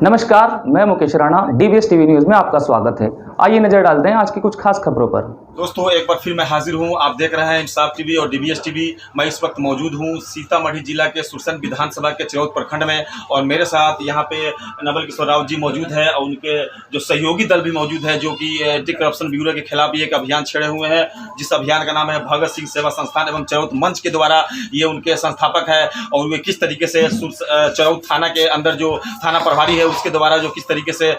नमस्कार, मैं Mukesh Rana, DVS TV news में आपका स्वागत है। आइए नजर डालते हैं आज की कुछ खास खबरों पर। दोस्तों, एक बार फिर मैं हाजिर हूं। आप देख रहे हैं इंसाफ टीवी और डीवीएस टीवी। मैं इस वक्त मौजूद हूं सीतामढ़ी जिला के सुरसन विधानसभा के चरौद प्रखंड में, और मेरे साथ यहां पे नवल किशोर राव जी मौजूद हैं और उनके जो सहयोगी दल भी मौजूद है, जो कि एंटी करप्शन ब्यूरो के खिलाफ भी एक अभियान छेड़े हुए हैं, जिस अभियान का नाम है भगत सिंह सेवा संस्थान एवं चरौद मंच के द्वारा। ये उनके संस्थापक है और वे किस तरीके से चरौद थाना के अंदर जो थाना प्रभारी है उसके द्वारा जो किस तरीके से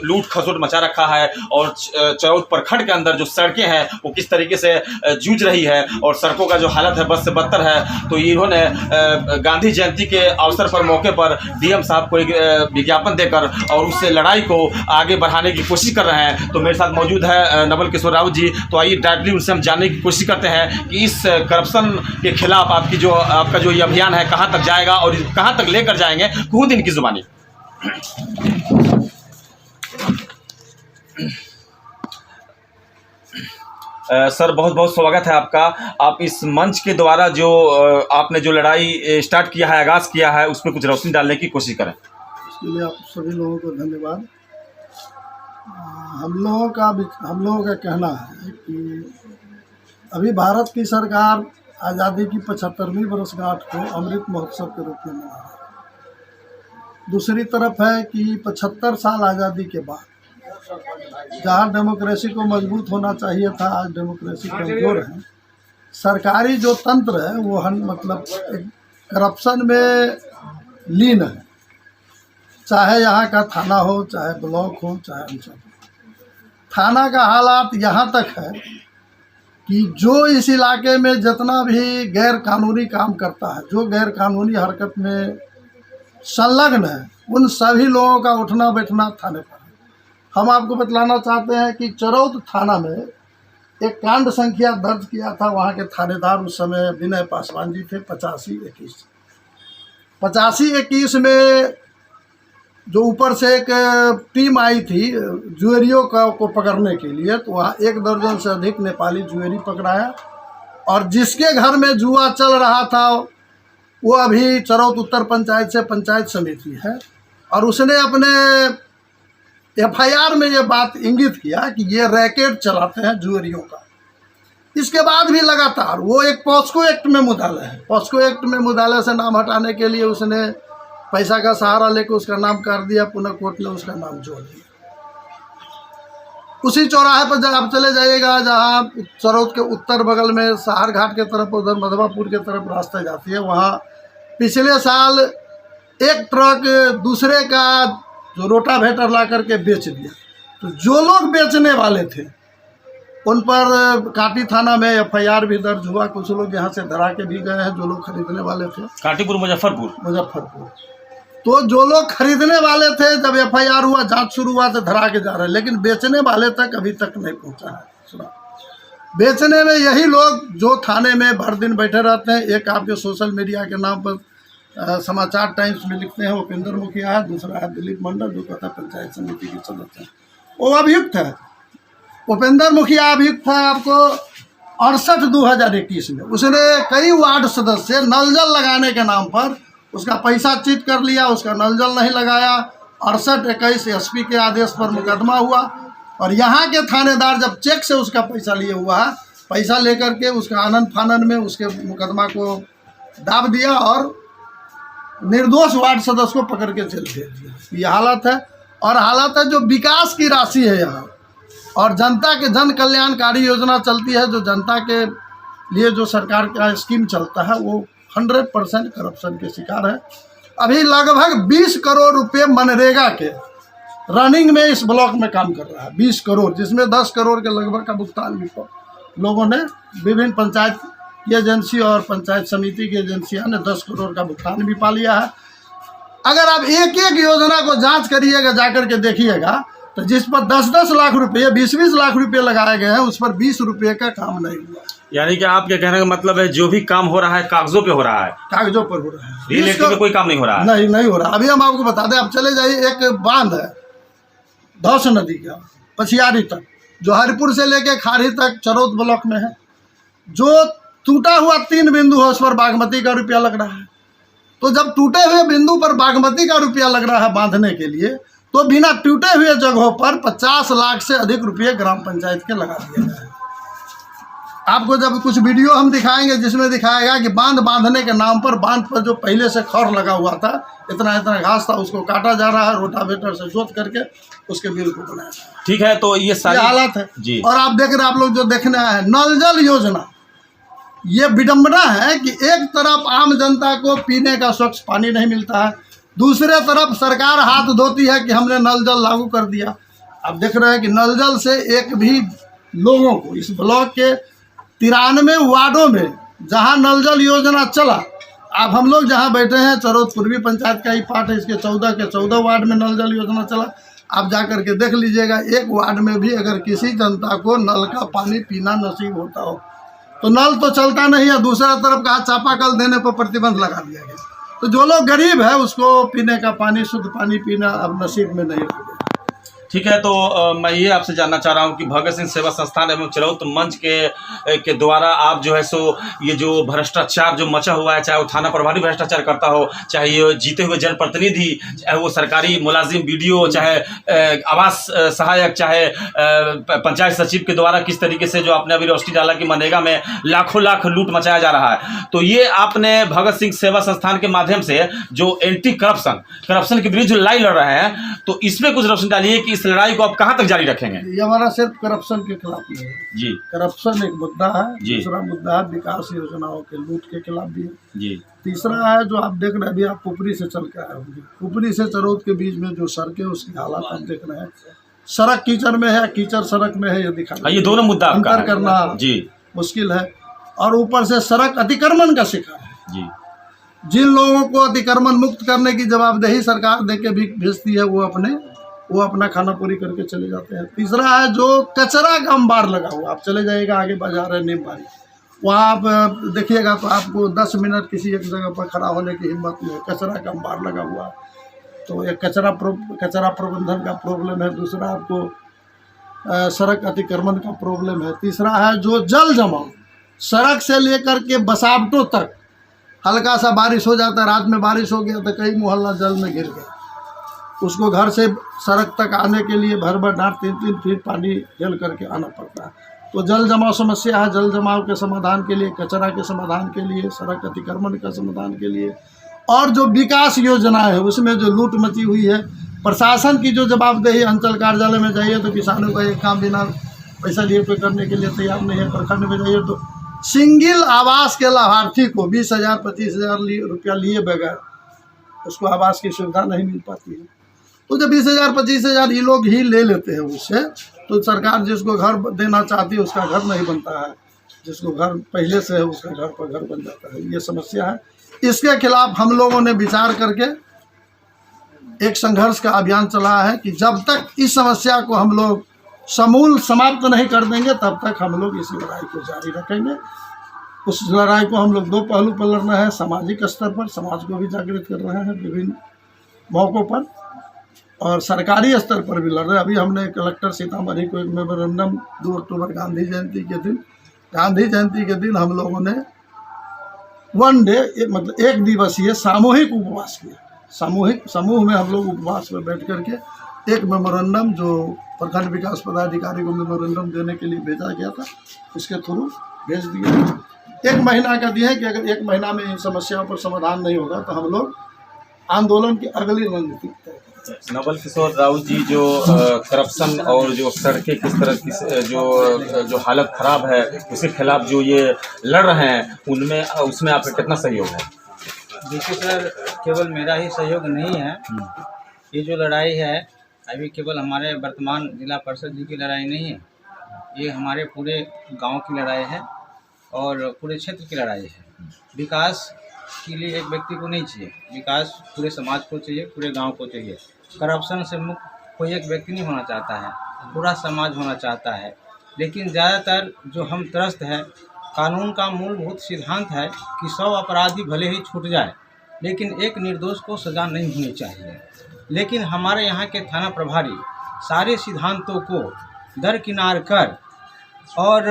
लूट खसोट मचा रखा है, और चरौद प्रखंड के अंदर जो सड़कें हैं वो किस तरीके से जूझ रही है, और सड़कों का जो हालत है बद से बदतर है। तो इन्होंने गांधी जयंती के अवसर पर मौके पर डीएम साहब को एक विज्ञापन देकर और उससे लड़ाई को आगे बढ़ाने की कोशिश कर रहे हैं। तो मेरे साथ मौजूद है नवल किशोर राव जी। तो आइए डायरेक्टली उनसे हम जानने की कोशिश करते हैं कि इस करप्शन के खिलाफ आपका जो ये अभियान है कहाँ तक जाएगा और कहाँ तक लेकर जाएंगे, खुद इनकी जुबानी। सर, बहुत बहुत स्वागत है आपका। आप इस मंच के द्वारा जो आपने जो लड़ाई स्टार्ट किया है, आगाज़ किया है, उस पर कुछ रोशनी डालने की कोशिश करें। इसके लिए आप सभी लोगों को धन्यवाद। हम लोगों का कहना है कि अभी भारत की सरकार आज़ादी की 75वीं वर्षगांठ को अमृत महोत्सव के रूप में मना रही है। दूसरी तरफ है कि 75 साल आज़ादी के बाद जहाँ डेमोक्रेसी को मजबूत होना चाहिए था, आज डेमोक्रेसी कमज़ोर है। सरकारी जो तंत्र है वो मतलब एक करप्शन में लीन है, चाहे यहाँ का थाना हो, चाहे ब्लॉक हो, चाहे अंचल। थाना का हालात यहाँ तक है कि जो इस इलाके में जितना भी गैर कानूनी काम करता है, जो गैर कानूनी हरकत में संलग्न है, उन सभी लोगों का उठना बैठना थाने पर है। हम आपको बतलाना चाहते हैं कि चरौद थाना में एक कांड संख्या दर्ज किया था। वहाँ के थानेदार उस समय विनय पासवान जी थे। 85-21 में जो ऊपर से एक टीम आई थी जुएरियों को पकड़ने के लिए, तो वहाँ 1 दर्जन से अधिक नेपाली जुएरी पकड़ाया, और जिसके घर में जुआ चल रहा था वो अभी चरौद उत्तर पंचायत से पंचायत समिति है, और उसने अपने FIR में ये बात इंगित किया कि ये रैकेट चलाते हैं जुएरियों का। इसके बाद भी लगातार वो एक पॉस्को एक्ट में मुद्दालय है। पॉस्को एक्ट में मुद्दालय से नाम हटाने के लिए उसने पैसा का सहारा लेकर उसका नाम कर दिया, पुनः कोर्ट ने उसका नाम जोड़ दिया। उसी चौराहे पर जब आप चले जाइएगा, जहाँ चरौद के उत्तर बगल में सहार घाट के तरफ, उधर मधवापुर के तरफ रास्ता जाती है, वहाँ पिछले साल एक ट्रक दूसरे का जो रोटावेटर ला करके बेच दिया। तो जो लोग बेचने वाले थे उन पर काटी थाना में FIR भी दर्ज हुआ। कुछ लोग यहाँ से धरा के भी गए हैं, जो लोग खरीदने वाले थे। काटीपुर मुजफ्फरपुर। तो जो लोग खरीदने वाले थे, जब FIR हुआ, जांच शुरू हुआ, तो धरा के जा रहे हैं, लेकिन बेचने वाले तक अभी तक नहीं पहुँचा है। बेचने में यही लोग जो थाने में भर दिन बैठे रहते हैं। एक आपके सोशल मीडिया के नाम पर समाचार टाइम्स में लिखते हैं उपेंद्र मुखिया है, दूसरा है दिलीप मंडल, जो कहता है पंचायत समिति के सदस्य है, वो अभियुक्त है। उपेंद्र मुखिया अभियुक्त है आपको 68-2021 में। उसने कई वार्ड सदस्य नल जल लगाने के नाम पर उसका पैसा चीट कर लिया, उसका नल जल नहीं लगाया। 68-21 SP के आदेश पर मुकदमा हुआ, और यहाँ के थानेदार जब चेक से उसका पैसा लिए हुआ है, पैसा लेकर के उसका आनन फानन में उसके मुकदमा को दाब दिया और निर्दोष वार्ड सदस्य को पकड़ के जेल भेज दिया। ये हालत है। और हालत है जो विकास की राशि है यहाँ, और जनता के जन कल्याणकारी योजना चलती है, जो जनता के लिए जो सरकार का स्कीम चलता है, वो 100% करप्शन के शिकार है। अभी लगभग 20 करोड़ रुपये मनरेगा के रनिंग में इस ब्लॉक में काम कर रहा है। 20 करोड़, जिसमें 10 करोड़ के लगभग का भुगतान भी लोगों ने, विभिन्न पंचायत की एजेंसी और पंचायत समिति की एजेंसियां ने 10 करोड़ का भुगतान भी पा लिया है। अगर आप एक एक योजना को जांच करिएगा, जाकर के देखिएगा, तो जिस पर 10-10 लाख रुपये, 20-20 लाख रुपये लगाए गए हैं, उस पर 20 रुपये का काम नहीं हुआ। यानी कि आपके कहने का मतलब है जो भी काम हो रहा है कागजों पे हो रहा है, कागजों पर हो रहा है, रियलिटी में कोई काम नहीं हो रहा है। नहीं हो रहा। अभी हम आपको बता दें, आप चले जाइए, एक बांध है धौस नदी का पछियारी तक, जो हरिपुर से लेके खारी तक चरौद ब्लॉक में है। जो टूटा हुआ 3 बिंदु है, उस पर बागमती का रुपया लग रहा है। तो जब टूटे हुए बिंदु पर बागमती का रुपया लग रहा है बांधने के लिए, तो बिना टूटे हुए जगहों पर 50 लाख से अधिक रुपये ग्राम पंचायत के लगा दिए गए। आपको जब कुछ वीडियो हम दिखाएंगे जिसमें दिखाएगा कि बांध बांधने के नाम पर बांध पर जो पहले से खर लगा हुआ था, इतना इतना घास था, उसको काटा जा रहा है, रोटावेटर से जोत करके उसके बिल को बनाया जा रहा है। ठीक है, तो ये सारी हालत है जी। और आप देख रहे हैं, आप लोग जो देखने आए हैं, नल जल योजना, ये विडम्बना है कि एक तरफ आम जनता को पीने का स्वच्छ पानी नहीं मिलता है, दूसरे तरफ सरकार हाथ धोती है कि हमने नल जल लागू कर दिया। आप देख रहे हैं कि नल जल से एक भी लोगों को इस ब्लॉक के 93 वार्डों में जहां नल जल योजना चला, अब हम लोग जहां बैठे हैं चरौद पूर्वी पंचायत का ही पार्ट है, इसके 14 के 14 वार्ड में नल जल योजना चला। आप जा कर के देख लीजिएगा, एक वार्ड में भी अगर किसी जनता को नल का पानी पीना नसीब होता हो तो नल तो चलता नहीं है, दूसरा तरफ कहा चापाकल देने पर प्रतिबंध लगा दिया गया। तो जो लोग गरीब है उसको पीने का पानी, शुद्ध पानी पीना अब नसीब में नहीं रहा। ठीक है, तो मैं ये आपसे जानना चाह रहा हूँ कि भगत सिंह सेवा संस्थान एवं चरौद मंच के द्वारा आप जो है सो ये जो भ्रष्टाचार जो मचा हुआ है, चाहे वो थाना प्रभारी भ्रष्टाचार करता हो, चाहे ये जीते हुए जनप्रतिनिधि, चाहे वो सरकारी मुलाजिम बीडीओ, चाहे आवास सहायक, चाहे पंचायत सचिव के द्वारा किस तरीके से जो आपने अभी रोशनी डाला कि मनरेगा में लाखों लाख लूट मचाया जा रहा है, तो ये आपने भगत सिंह सेवा संस्थान के माध्यम से जो एंटी करप्शन के विरुद्ध जो लड़ाई लड़ रहे हैं, तो इसमें कुछ रोशनी डालिए कि इस लड़ाई को आप कहां तक जारी रखेंगे? ये हमारा सिर्फ करप्शन के खिलाफ नहीं है जी। करप्शन एक मुद्दा है, जी। दूसरा मुद्दा है विकास योजनाओं के लूट के खिलाफ भी है जी। तीसरा है जो आप देख रहे हैं, अभी आप पुपरी से चल के आए होंगे, पुपरी से चरौद के बीच में जो सड़कें उसकी हालत आप देख रहे हैं, सड़क कीचड़ में है, कीचड़ सड़क में है, ये दिखा ये दोनों मुद्दा आपका अंतर करना जी मुश्किल है। और ऊपर से सड़क अतिक्रमण का शिकार है। जी। जिन लोगों को अतिक्रमण मुक्त करने की जवाबदेही सरकार दे के भी भेजती है, वो अपना खाना पूरी करके चले जाते हैं। तीसरा है जो कचरा का अंबार लगा हुआ, आप चले जाइएगा आगे बाजार है नीमबारी, वहाँ आप देखिएगा तो आपको 10 मिनट किसी एक जगह पर खड़ा होने की हिम्मत नहीं है, कचरा का अंबार लगा हुआ। तो एक कचरा प्रबंधन का प्रॉब्लम है, दूसरा आपको सड़क अतिक्रमण का प्रॉब्लम है, तीसरा है जो जल जमाव, सड़क से लेकर के बसावटों तक, हल्का सा बारिश हो जाता है, रात में बारिश हो गया तो कई मोहल्ला जल में गिर गया, उसको घर से सड़क तक आने के लिए भर भर डांट 3-3 फीट पानी झेल करके आना पड़ता है। तो जल जमाव समस्या है, जल जमाव के समाधान के लिए, कचरा के समाधान के लिए, सड़क अतिक्रमण का समाधान के लिए, और जो विकास योजना है उसमें जो लूट मची हुई है, प्रशासन की जो जवाबदेही, अंचल कार्यालय में जाइए तो किसानों का एक काम बिना पैसा लिए कोई करने के लिए तैयार नहीं है, प्रखंड में जाइए तो सिंगल आवास के लाभार्थी को 20,000 25,000 रुपया लिए बगैर उसको आवास की सुविधा नहीं मिल पाती है। तो जब 20,000 25,000 ये लोग ही ले लेते हैं उससे, तो सरकार जिसको घर देना चाहती है उसका घर नहीं बनता है, जिसको घर पहले से है उसका घर पर घर बन जाता है। ये समस्या है, इसके खिलाफ हम लोगों ने विचार करके एक संघर्ष का अभियान चलाया है कि जब तक इस समस्या को हम लोग समूल समाप्त नहीं कर देंगे तब तक हम लोग इस लड़ाई को जारी रखेंगे। उस लड़ाई को हम लोग दो पहलू पर लड़ना है, सामाजिक स्तर पर समाज को भी जागृत कर रहे हैं विभिन्न मौक़ों पर, और सरकारी स्तर पर भी लड़ रहे हैं। अभी हमने कलेक्टर सीतामढ़ी को एक मेमोरेंडम 2 अक्टूबर गांधी जयंती के दिन हम लोगों ने 1 डे मतलब 1 दिवसीय सामूहिक उपवास किया। समूह में हम लोग उपवास में बैठ करके एक मेमोरेंडम जो प्रखंड विकास पदाधिकारी को मेमोरेंडम देने के लिए भेजा गया था, उसके थ्रू भेज दिया। 1 महीना का दिए कि अगर 1 महीना में इन समस्याओं पर समाधान नहीं होगा तो हम लोग आंदोलन की अगली रणनीति तय करेंगे। नवल किशोर राउत जी, जो करप्शन और जो सड़कें किस तरह की जो हालत ख़राब है उसके खिलाफ जो ये लड़ रहे हैं, उसमें आपका कितना सहयोग है? देखिए सर, केवल मेरा ही सहयोग नहीं है, ये जो लड़ाई है अभी केवल हमारे वर्तमान जिला परिषद जी की लड़ाई नहीं है, ये हमारे पूरे गांव की लड़ाई है और पूरे क्षेत्र की लड़ाई है। विकास के लिए एक व्यक्ति को नहीं चाहिए, विकास पूरे समाज को चाहिए, पूरे गांव को चाहिए। करप्शन से मुक्त कोई एक व्यक्ति नहीं होना चाहता है, पूरा समाज होना चाहता है। लेकिन ज़्यादातर जो हम त्रस्त है, कानून का मूलभूत सिद्धांत है कि 100 अपराधी भले ही छूट जाए लेकिन एक निर्दोष को सज़ा नहीं होनी चाहिए। लेकिन हमारे यहाँ के थाना प्रभारी सारे सिद्धांतों को दरकिनार कर और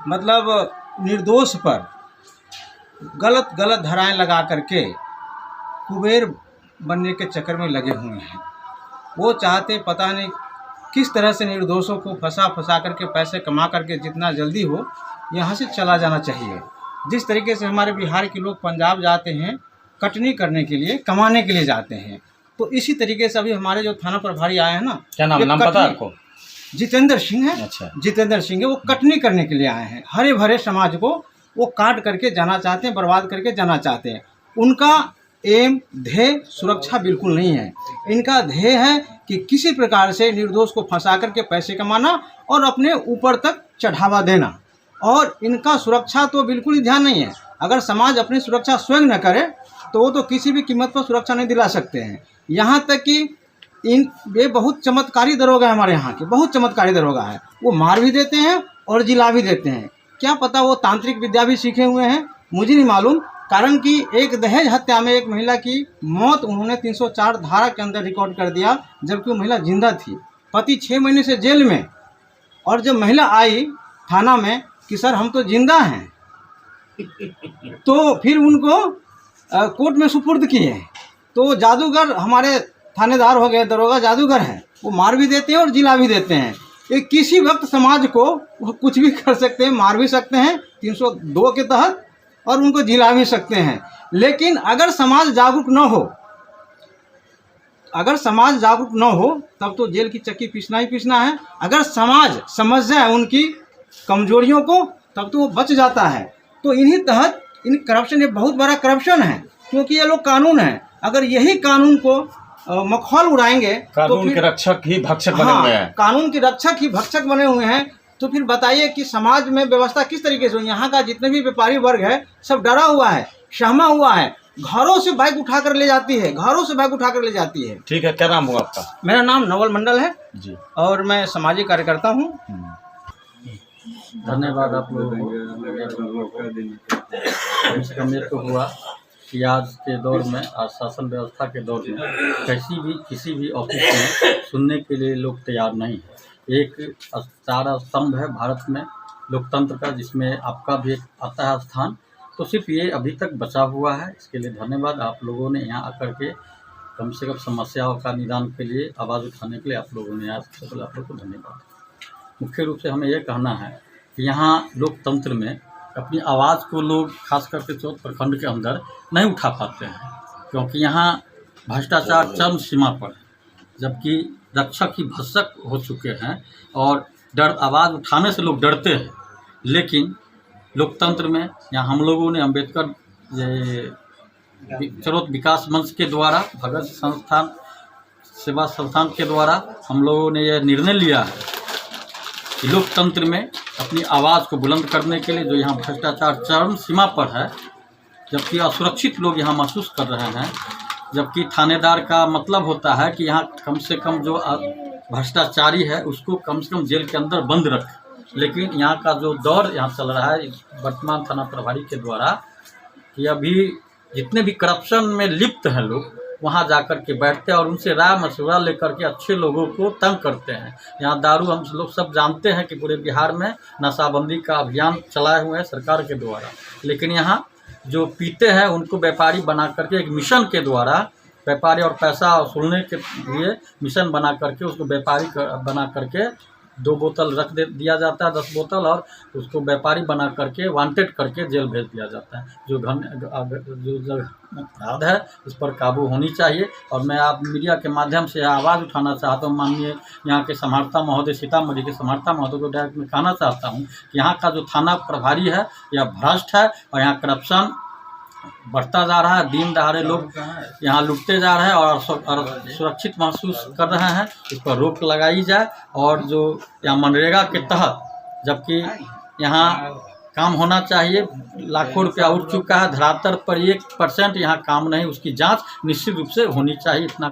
मतलब निर्दोष पर गलत धाराएं लगा करके कुबेर बनने के चक्कर में लगे हुए हैं। वो चाहते पता नहीं किस तरह से निर्दोषों को फंसा करके पैसे कमा करके जितना जल्दी हो यहाँ से चला जाना चाहिए। जिस तरीके से हमारे बिहार के लोग पंजाब जाते हैं कटनी करने के लिए, कमाने के लिए जाते हैं, तो इसी तरीके से अभी हमारे जो थाना प्रभारी आए हैं ना, क्या नाम पता है आपको? जितेंद्र सिंह है। अच्छा। जितेंद्र सिंह है, वो कटनी करने के लिए आए हैं। हरे भरे समाज को वो काट करके जाना चाहते हैं, बर्बाद करके जाना चाहते हैं। उनका एम ध्येय सुरक्षा बिल्कुल नहीं है। इनका ध्येय है कि किसी प्रकार से निर्दोष को फंसा करके पैसे कमाना और अपने ऊपर तक चढ़ावा देना, और इनका सुरक्षा तो बिल्कुल ही ध्यान नहीं है। अगर समाज अपनी सुरक्षा स्वयं न करे तो वो तो किसी भी कीमत पर सुरक्षा नहीं दिला सकते हैं। यहाँ तक कि ये बहुत चमत्कारी दरोगा है, हमारे यहाँ के बहुत चमत्कारी दरोगा है। वो मार भी देते हैं और जिला भी देते हैं। क्या पता वो तांत्रिक विद्या भी सीखे हुए हैं, मुझे नहीं मालूम। कारण कि एक दहेज हत्या में एक महिला की मौत उन्होंने 304 धारा के अंदर रिकॉर्ड कर दिया, जबकि वो महिला जिंदा थी। पति 6 महीने से जेल में, और जब महिला आई थाना में कि सर हम तो जिंदा हैं, तो फिर उनको कोर्ट में सुपुर्द किए। तो जादूगर हमारे थानेदार हो गए, दरोगा जादूगर है, वो मार भी देते हैं और जिला भी देते हैं। ये किसी वक्त समाज को वो कुछ भी कर सकते हैं, मार भी सकते हैं 302 के तहत, और उनको जिला भी सकते हैं। लेकिन अगर समाज जागरूक न हो, तब तो जेल की चक्की पीसना ही पीसना है। अगर समाज समझ जाए उनकी कमजोरियों को, तब तो वो बच जाता है। तो इन्हीं तहत इन करप्शन, ये बहुत बड़ा करप्शन है, क्योंकि ये लोग कानून है। अगर यही कानून को मखौल उड़ाएंगे, कानून तो के रक्षक ही भक्षक बने हुए हैं। कानून के रक्षक ही भक्षक बने हुए हैं। तो फिर बताइए कि समाज में व्यवस्था किस तरीके से हो। यहाँ का जितने भी व्यापारी वर्ग है सब डरा हुआ है, सहमा हुआ है। घरों से बाइक उठा कर ले जाती है, ठीक है, क्या नाम हुआ आपका? मेरा नाम नवल मंडल है जी। और मैं सामाजिक कार्यकर्ता हूँ। धन्यवाद आप लोगों को। कम से कम ये तो हुआ कि आज के दौर में, आज शासन व्यवस्था के दौर में किसी भी ऑफिस में सुनने के लिए लोग तैयार नहीं है। एक सारा स्तंभ है भारत में लोकतंत्र का, जिसमें आपका भी एक आता है स्थान, तो सिर्फ ये अभी तक बचा हुआ है। इसके लिए धन्यवाद। आप लोगों ने यहाँ आकर के कम से कम समस्याओं का निदान के लिए आवाज़ उठाने के लिए आप लोगों ने आज सबसे पहले आप लोग को धन्यवाद। मुख्य रूप से हमें यह कहना है कि यहाँ लोकतंत्र में अपनी आवाज़ को लोग खास करके चौथ प्रखंड के अंदर नहीं उठा पाते हैं, क्योंकि यहाँ भ्रष्टाचार चरम सीमा पर है, जबकि रक्षक ही भक्षक हो चुके हैं और आवाज़ उठाने से लोग डरते हैं। लेकिन लोकतंत्र में यहाँ हम लोगों ने अम्बेडकर चरोत विकास मंच के द्वारा, भगत संस्थान सेवा संस्थान के द्वारा हम लोगों ने यह निर्णय लिया है कि लोकतंत्र में अपनी आवाज़ को बुलंद करने के लिए, जो यहाँ भ्रष्टाचार चरम सीमा पर है, जबकि असुरक्षित लोग यहाँ महसूस कर रहे हैं, जबकि थानेदार का मतलब होता है कि यहाँ कम से कम जो भ्रष्टाचारी है उसको कम से कम जेल के अंदर बंद रखें। लेकिन यहाँ का जो दौर यहाँ चल रहा है वर्तमान थाना प्रभारी के द्वारा, कि अभी जितने भी करप्शन में लिप्त हैं लोग वहाँ जाकर के बैठते हैं और उनसे राय मशवरा लेकर के अच्छे लोगों को तंग करते हैं। यहाँ दारू हम लोग सब जानते हैं कि पूरे बिहार में नशाबंदी का अभियान चलाए हुए हैं सरकार के द्वारा, लेकिन यहाँ जो पीते हैं उनको व्यापारी बना करके एक मिशन के द्वारा, व्यापारी और पैसा वसूलने के लिए मिशन बना करके उसको व्यापारी बना करके 2 बोतल रख दिया जाता है, 10 बोतल, और उसको व्यापारी बना करके वांटेड करके जेल भेज दिया जाता है। जो अपराध है उस पर काबू होनी चाहिए। और मैं आप मीडिया के माध्यम से आवाज़ उठाना चाहता हूँ, माननीय यहाँ के समाहर्ता महोदय, सीतामढ़ी के समाहर्ता महोदय को डायरेक्ट में कहना चाहता हूँ कि यहाँ का जो थाना प्रभारी है यह भ्रष्ट है और यहाँ करप्शन बढ़ता जा रहा है। दिन दहाड़े लोग यहाँ लुटते जा रहे हैं और सुरक्षित महसूस कर रहे हैं। इस पर रोक लगाई जाए, और जो यहाँ मनरेगा के तहत, जबकि यहाँ काम होना चाहिए, लाखों रुपया उठ चुका है, धरातल पर 1% यहाँ काम नहीं, उसकी जांच निश्चित रूप से होनी चाहिए। इतना